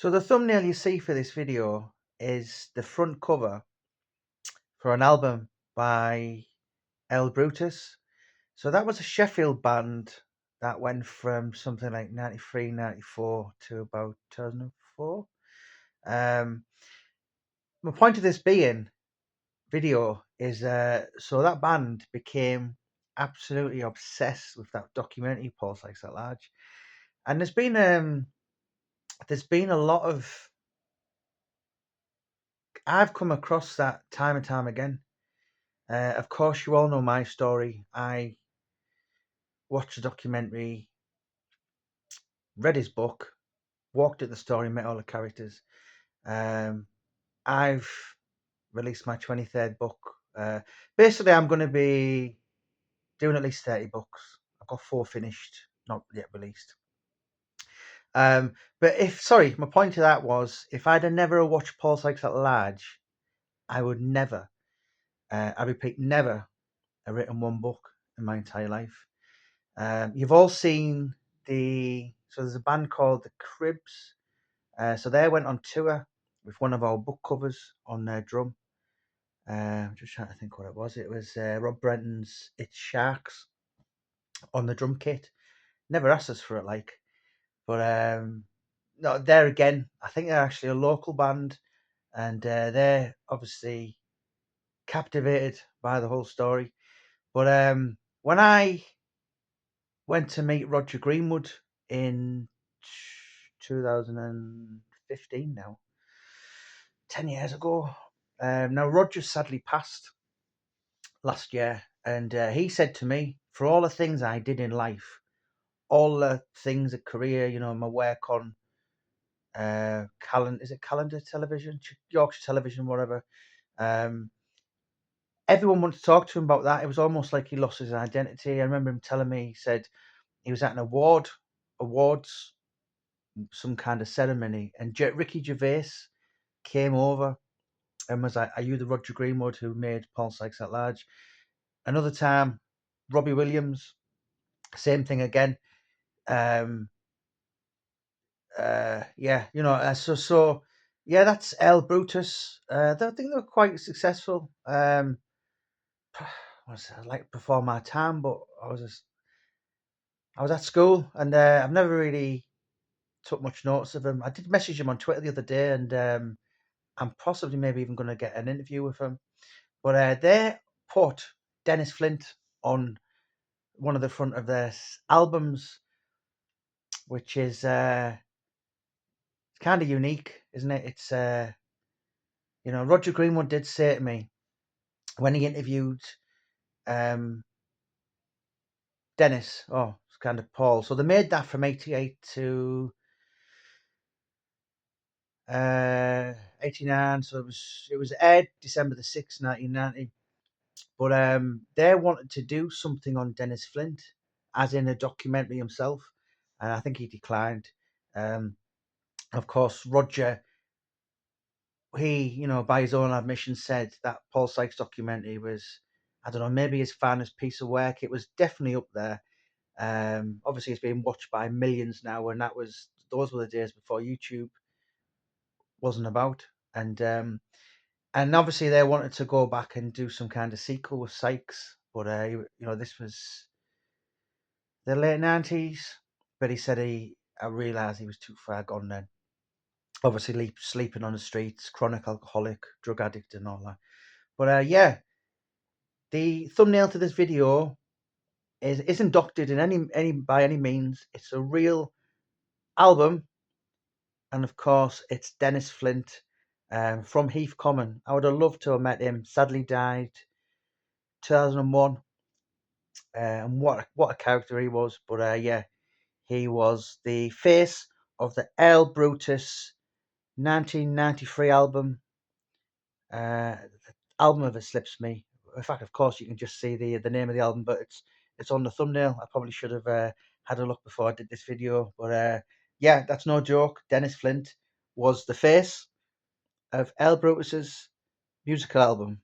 So the thumbnail you see for this video is the front cover for an album by Earl Brutus. So that was a Sheffield band that went from something like 93, 94 to about 2004. Um, my point of this being video is so that band became absolutely obsessed with that documentary Paul Sykes at Large, and there's been a lot of I've come across that time and time again. Of course, you all know my story. I watched the documentary, read his book, walked at the story, met all the characters. Um, I've released my 23rd book. Basically, I'm going to be doing at least 30 books. I've got 4 finished, not yet released. But my point to that was, if I'd have never watched Paul Sykes at Large, I would never, I repeat, never have written one book in my entire life. You've all seen so there's a band called the Cribs. So they went on tour with one of our book covers on their drum. I'm just trying to think what it was. It was Rob Brenton's "It's Sharks" on the drum kit. Never asked us for it, but no, there again, I think they're actually a local band, and they're obviously captivated by the whole story. But when I went to meet Roger Greenwood in 2015 now, 10 years ago. Now, Roger sadly passed last year, and he said to me, for all the things I did in life, all the things, a career, my work on calendar television, Yorkshire television, whatever. Everyone wanted to talk to him about that. It was almost like he lost his identity. I remember him telling me, he said he was at an awards, some kind of ceremony, and Ricky Gervais came over and was like, "Are you the Roger Greenwood who made Paul Sykes at Large?" Another time, Robbie Williams, same thing again. Yeah, yeah, that's L Brutus. I think they were quite successful. I'd like before my time, but I was at school, and I've never really took much notice of him. I did message him on Twitter the other day, and I'm possibly maybe even going to get an interview with him. But they put Dennis Flint on one of the front of their albums, which is kind of unique, isn't it? It's Roger Greenwood did say to me when he interviewed um, Dennis. Oh, it's kind of Paul. So they made that from '88 to '89. So it was aired December the 6th, 1990. But they wanted to do something on Dennis Flint, as in a documentary himself, and I think he declined. Um, of course, Roger, he, by his own admission, said that Paul Sykes documentary was, I don't know, maybe his finest piece of work. It was definitely up there. Obviously, it's being watched by millions now, and those were the days before YouTube wasn't about. And obviously, they wanted to go back and do some kind of sequel with Sykes, but this was the late 90s. But he said I realised he was too far gone then. Obviously, sleeping on the streets, chronic alcoholic, drug addict, and all that. But yeah, the thumbnail to this video isn't doctored in any by any means. It's a real album, and of course, it's Dennis Flint from Heath Common. I would have loved to have met him. Sadly, died 2001. And what a character he was. But yeah, he was the face of the Earl Brutus 1993 album. The album of it slips me. In fact, of course, you can just see the name of the album, but it's on the thumbnail. I probably should have had a look before I did this video. But yeah, that's no joke. Dennis Flint was the face of Earl Brutus's musical album.